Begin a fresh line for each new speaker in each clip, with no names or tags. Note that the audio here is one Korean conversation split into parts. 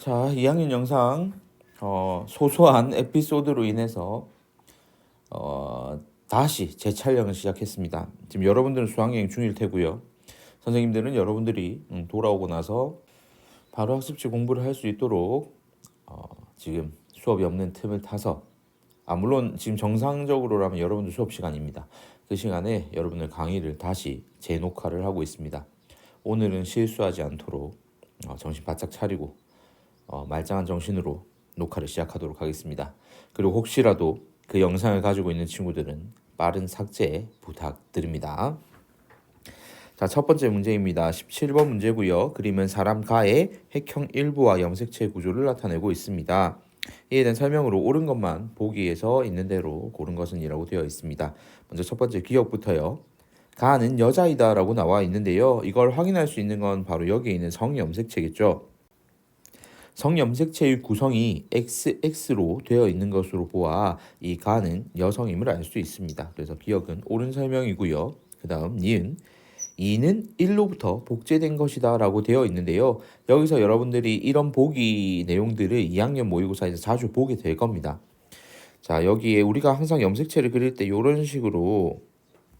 자, 2학년 영상 소소한 에피소드로 인해서 다시 재촬영을 시작했습니다. 지금 여러분들은 수학여행 중일 테고요. 선생님들은 여러분들이 돌아오고 나서 바로 학습지 공부를 할 수 있도록 지금 수업이 없는 틈을 타서 물론 지금 정상적으로라면 여러분들 수업 시간입니다. 그 시간에 여러분들 강의를 다시 재녹화를 하고 있습니다. 오늘은 실수하지 않도록 정신 바짝 차리고 말짱한 정신으로 녹화를 시작하도록 하겠습니다. 그리고 혹시라도 그 영상을 가지고 있는 친구들은 빠른 삭제 부탁드립니다. 자, 첫 번째 문제입니다. 17번 문제고요. 그림은 사람 가의 핵형 일부와 염색체 구조를 나타내고 있습니다. 이에 대한 설명으로 옳은 것만 보기에서 있는 대로 고른 것은 이라고 되어 있습니다. 먼저 첫 번째 기억부터요. 가는 여자이다 라고 나와 있는데요. 이걸 확인할 수 있는 건 바로 여기에 있는 성염색체겠죠. 성염색체의 구성이 XX로 되어 있는 것으로 보아 이 가는 여성임을 알 수 있습니다. 그래서 기억은 옳은 설명이고요. 그 다음 니은 2는 1로부터 복제된 것이다 라고 되어 있는데요. 여기서 여러분들이 이런 보기 내용들을 2학년 모의고사에서 자주 보게 될 겁니다. 자, 여기에 우리가 항상 염색체를 그릴 때 이런 식으로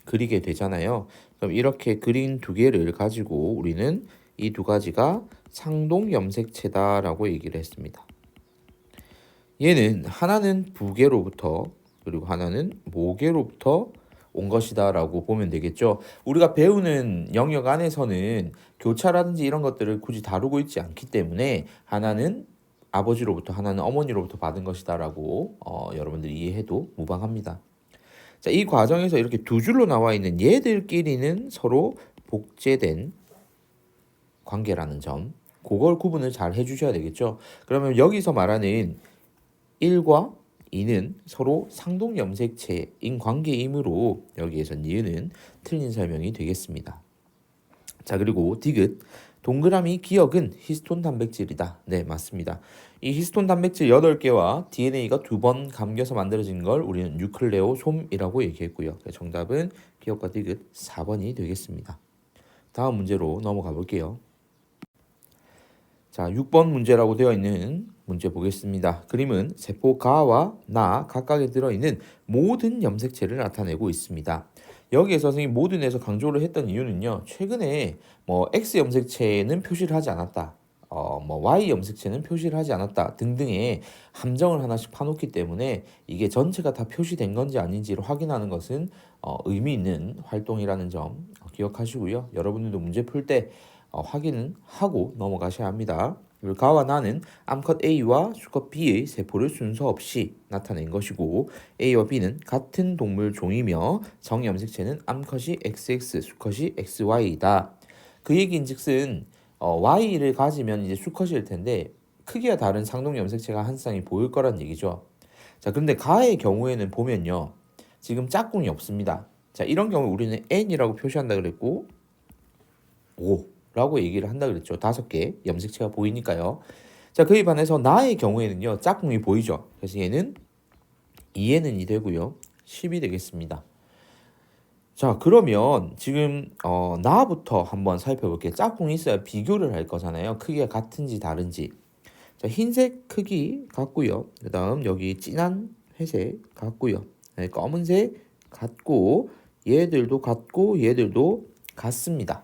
그리게 되잖아요. 그럼 이렇게 그린 두 개를 가지고 우리는 이 두 가지가 상동 염색체다라고 얘기를 했습니다. 얘는 하나는 부계로부터 그리고 하나는 모계로부터 온 것이다 라고 보면 되겠죠. 우리가 배우는 영역 안에서는 교차라든지 이런 것들을 굳이 다루고 있지 않기 때문에 하나는 아버지로부터 하나는 어머니로부터 받은 것이다 라고 여러분들이 이해해도 무방합니다. 자, 이 과정에서 이렇게 두 줄로 나와 있는 얘들끼리는 서로 복제된 관계라는 점, 그걸 구분을 잘 해주셔야 되겠죠. 그러면 여기서 말하는 1과 2는 서로 상동 염색체인 관계이므로 여기에서 니은은 틀린 설명이 되겠습니다. 자, 그리고 디귿 동그라미 기억은 히스톤 단백질이다. 네, 맞습니다. 이 히스톤 단백질 8개와 DNA가 2번 감겨서 만들어진 걸 우리는 뉴클레오솜이라고 얘기했고요. 정답은 기억과 디귿 4번이 되겠습니다. 다음 문제로 넘어가 볼게요. 자, 6번 문제라고 되어 있는 문제 보겠습니다. 그림은 세포 가와 나 각각에 들어있는 모든 염색체를 나타내고 있습니다. 여기에서 선생님 모든에서 강조를 했던 이유는요. 최근에 X 염색체는 표시를 하지 않았다. Y 염색체는 표시를 하지 않았다 등등의 함정을 하나씩 파놓기 때문에 이게 전체가 다 표시된 건지 아닌지를 확인하는 것은 의미 있는 활동이라는 점 기억하시고요. 여러분들도 문제 풀 때 확인은 하고 넘어가셔야 합니다. 그리고 가와 나는 암컷 A와 수컷 B의 세포를 순서 없이 나타낸 것이고 A와 B는 같은 동물 종이며 정염색체는 암컷이 XX, 수컷이 XY이다. 그 얘기인즉슨 Y를 가지면 이제 수컷일 텐데 크기가 다른 상동 염색체가 한 쌍이 보일 거란 얘기죠. 자, 그런데 가의 경우에는 보면요. 지금 짝꿍이 없습니다. 자, 이런 경우 우리는 N이라고 표시한다 그랬고 5라고 얘기를 한다 그랬죠. 5개 염색체가 보이니까요. 자, 그에 반해서 나의 경우에는요. 짝꿍이 보이죠. 그래서 얘는 2N이 되고요. 10이 되겠습니다. 자, 그러면 지금 나부터 한번 살펴볼게요. 짝꿍이 있어야 비교를 할 거잖아요. 크기가 같은지 다른지. 자, 흰색 크기 같고요. 그 다음 여기 진한 회색 같고요. 네, 검은색 같고 얘들도 같고 얘들도 같습니다.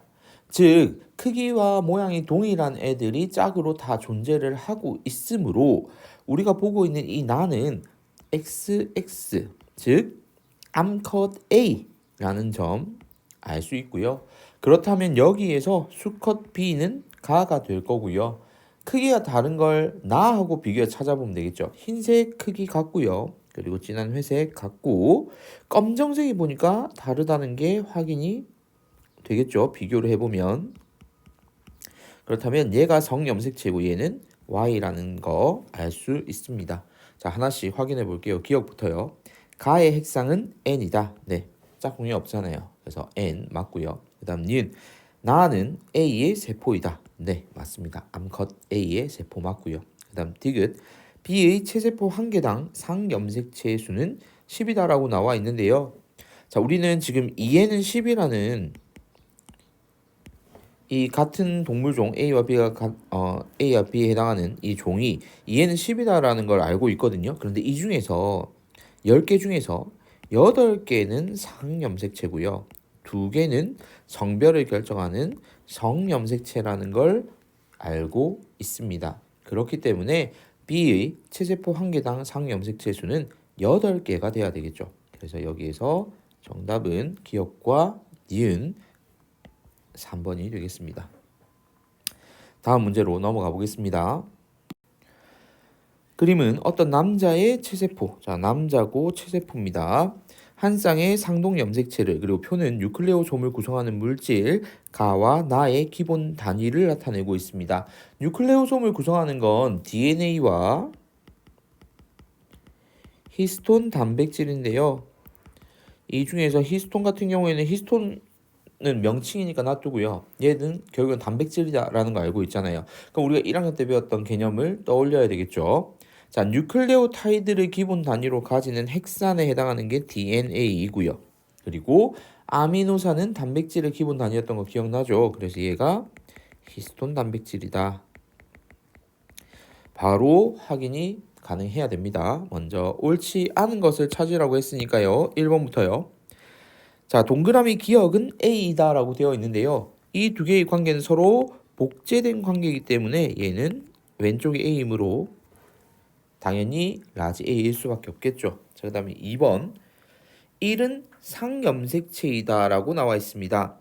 즉 크기와 모양이 동일한 애들이 짝으로 다 존재를 하고 있으므로 우리가 보고 있는 이 나는 XX 즉 암컷 A라는 점 알 수 있고요. 그렇다면 여기에서 수컷 B는 가가 될 거고요. 크기가 다른 걸 나하고 비교해 찾아보면 되겠죠. 흰색 크기 같고요. 그리고 진한 회색 같고 검정색이 보니까 다르다는 게 확인이 되겠죠. 비교를 해보면. 그렇다면 얘가 성염색체고 얘는 Y라는 거 알 수 있습니다. 자, 하나씩 확인해 볼게요. 기억부터요. 가의 핵상은 N이다. 네, 짝꿍이 없잖아요. 그래서 N 맞고요. 그 다음 니은 나는 A의 세포이다. 네, 맞습니다. 암컷 A의 세포 맞고요. 그 다음 디귿 B의 체세포 한 개당 상염색체의 수는 10이다라고 나와 있는데요. 자, 우리는 지금 2에는 10이라는 이 같은 동물종 A와 B에 해당하는 이 종이 2에는 10이다라는 걸 알고 있거든요. 그런데 이 중에서 10개 중에서 8개는 상염색체고요. 2개는 성별을 결정하는 성염색체라는 걸 알고 있습니다. 그렇기 때문에 B의 체세포 한 개당 상염색체 수는 8개가 돼야 되겠죠. 그래서 여기에서 정답은 기억과 니은 3번이 되겠습니다. 다음 문제로 넘어가 보겠습니다. 그림은 어떤 남자의 체세포, 자 남자고 체세포입니다. 한 쌍의 상동 염색체를 그리고 표는 뉴클레오솜을 구성하는 물질 가와 나의 기본 단위를 나타내고 있습니다. 뉴클레오솜을 구성하는 건 DNA와 히스톤 단백질인데요. 이 중에서 히스톤 같은 경우에는 히스톤은 명칭이니까 놔두고요. 얘는 결국은 단백질이다라는 거 알고 있잖아요. 그럼 우리가 1학년 때 배웠던 개념을 떠올려야 되겠죠. 자, 뉴클레오타이드를 기본 단위로 가지는 핵산에 해당하는 게 DNA이고요. 그리고 아미노산은 단백질의 기본 단위였던 거 기억나죠? 그래서 얘가 히스톤 단백질이다. 바로 확인이 가능해야 됩니다. 먼저 옳지 않은 것을 찾으라고 했으니까요. 1번부터요. 자, 동그라미 기억은 A이다라고 되어 있는데요. 이 두 개의 관계는 서로 복제된 관계이기 때문에 얘는 왼쪽이 A이므로 당연히 라지 A일 수밖에 없겠죠. 자, 그 다음에 2번 1은 상염색체이다라고 나와 있습니다.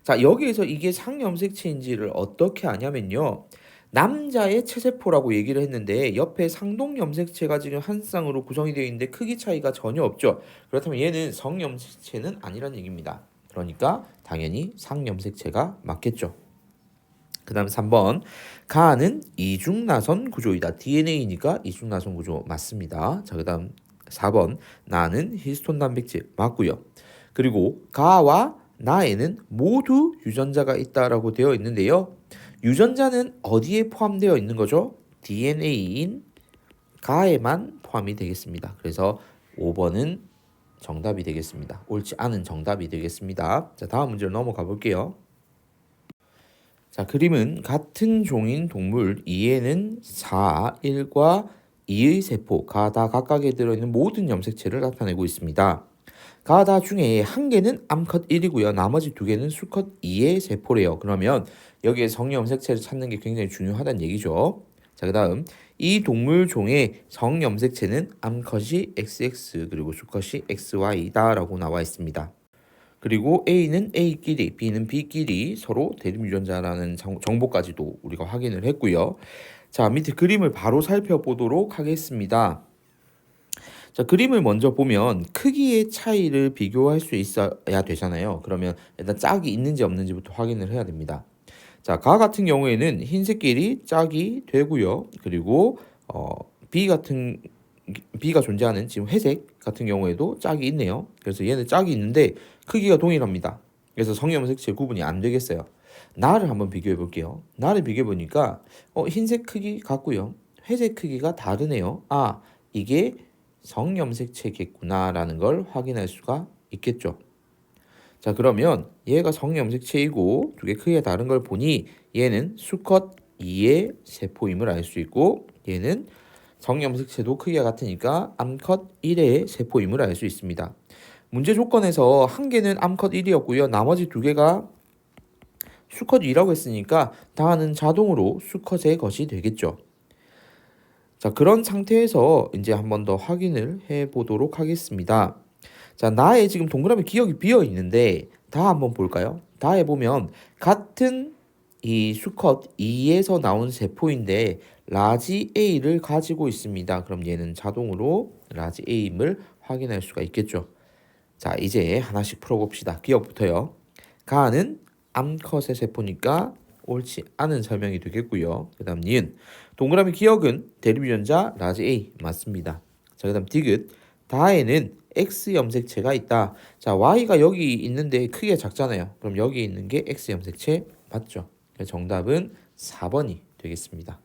자, 여기에서 이게 상염색체인지를 어떻게 아냐면요. 남자의 체세포라고 얘기를 했는데 옆에 상동염색체가 지금 한 쌍으로 구성이 되어 있는데 크기 차이가 전혀 없죠. 그렇다면 얘는 성염색체는 아니란 얘기입니다. 그러니까 당연히 상염색체가 맞겠죠. 그 다음 3번 가는 이중나선 구조이다. DNA니까 이중나선 구조 맞습니다. 자, 그 다음 4번 나는 히스톤 단백질 맞고요. 그리고 가와 나에는 모두 유전자가 있다라고 되어 있는데요. 유전자는 어디에 포함되어 있는 거죠? DNA인 가에만 포함이 되겠습니다. 그래서 5번은 정답이 되겠습니다. 옳지 않은 정답이 되겠습니다. 자, 다음 문제로 넘어가 볼게요. 자, 그림은 같은 종인 동물 2에는 4, 1과 2의 세포가 다 각각에 들어있는 모든 염색체를 나타내고 있습니다. 가다 중에 한 개는 암컷 1이고요. 나머지 두 개는 수컷 2의 세포래요. 그러면 여기에 성염색체를 찾는 게 굉장히 중요하다는 얘기죠. 자, 그 다음 이 동물 종의 성염색체는 암컷이 XX 그리고 수컷이 XY다라고 나와 있습니다. 그리고 A는 A끼리, B는 B끼리 서로 대립유전자라는 정보까지도 우리가 확인을 했고요. 자, 밑에 그림을 바로 살펴보도록 하겠습니다. 자, 그림을 먼저 보면 크기의 차이를 비교할 수 있어야 되잖아요. 그러면 일단 짝이 있는지 없는지부터 확인을 해야 됩니다. 자, 가 같은 경우에는 흰색끼리 짝이 되고요. 그리고 B가 존재하는 지금 회색 같은 경우에도 짝이 있네요. 그래서 얘는 짝이 있는데 크기가 동일합니다. 그래서 성염색체 구분이 안 되겠어요. 나를 한번 비교해 볼게요. 나를 비교해 보니까 흰색 크기 같고요. 회색 크기가 다르네요. 아, 이게 성염색체겠구나라는 걸 확인할 수가 있겠죠. 자, 그러면 얘가 성염색체이고 두 개 크기가 다른 걸 보니 얘는 수컷 2의 세포임을 알 수 있고 얘는 성염색체도 크기가 같으니까 암컷 1의 세포임을 알 수 있습니다. 문제 조건에서 한 개는 암컷 1이었고요. 나머지 두 개가 수컷 2라고 했으니까 다는 자동으로 수컷의 것이 되겠죠. 자, 그런 상태에서 이제 한 번 더 확인을 해 보도록 하겠습니다. 자, 나의 지금 동그라미 기억이 비어 있는데 다 한번 볼까요? 다에 보면 같은 이 수컷 2에서 나온 세포인데 라지 A를 가지고 있습니다. 그럼 얘는 자동으로 라지 A임을 확인할 수가 있겠죠. 자, 이제 하나씩 풀어봅시다. 기억부터요. 가는 암컷의 세포니까 옳지 않은 설명이 되겠고요. 그 다음 니은 동그라미 기억은 대립유전자 라지 A 맞습니다. 자, 그 다음 디귿 다에는 X 염색체가 있다. 자, Y가 여기 있는데 크기가 작잖아요. 그럼 여기 있는 게 X 염색체 맞죠? 정답은 4번이 되겠습니다.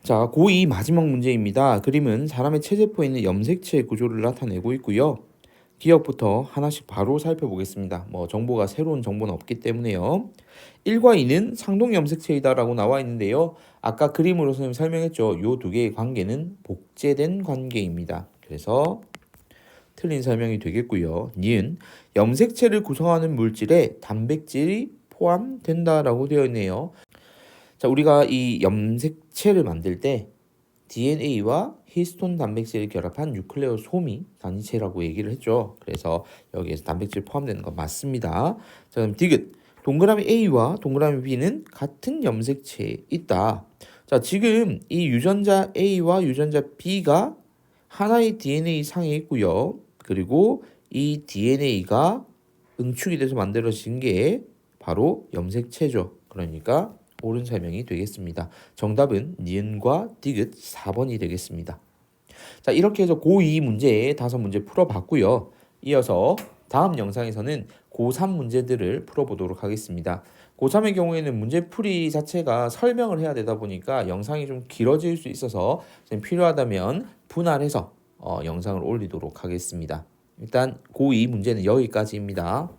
자, 고2 마지막 문제입니다. 그림은 사람의 체세포에 있는 염색체 구조를 나타내고 있고요. 기억부터 하나씩 바로 살펴보겠습니다. 정보가 새로운 정보는 없기 때문에요. 1과 2는 상동 염색체이다라고 나와 있는데요. 아까 그림으로 선생님 설명했죠. 이 두 개의 관계는 복제된 관계입니다. 그래서 틀린 설명이 되겠고요. 니은 염색체를 구성하는 물질에 단백질이 포함된다라고 되어 있네요. 자, 우리가 이 염색체를 만들 때 DNA와 히스톤 단백질을 결합한 뉴클레오 소미 단위체라고 얘기를 했죠. 그래서 여기에서 단백질 포함되는 건 맞습니다. 자, 그럼 디귿 동그라미 A와 동그라미 B는 같은 염색체에 있다. 자, 지금 이 유전자 A와 유전자 B가 하나의 DNA 상에 있고요. 그리고 이 DNA가 응축이 돼서 만들어진 게 바로 염색체죠. 그러니까 옳은 설명이 되겠습니다. 정답은 니은과 디귿 4번이 되겠습니다. 자, 이렇게 해서 고2 문제 5문제 풀어봤고요. 이어서 다음 영상에서는 고3 문제들을 풀어보도록 하겠습니다. 고3의 경우에는 문제풀이 자체가 설명을 해야 되다 보니까 영상이 좀 길어질 수 있어서 필요하다면 분할해서 영상을 올리도록 하겠습니다. 일단 고2 문제는 여기까지입니다.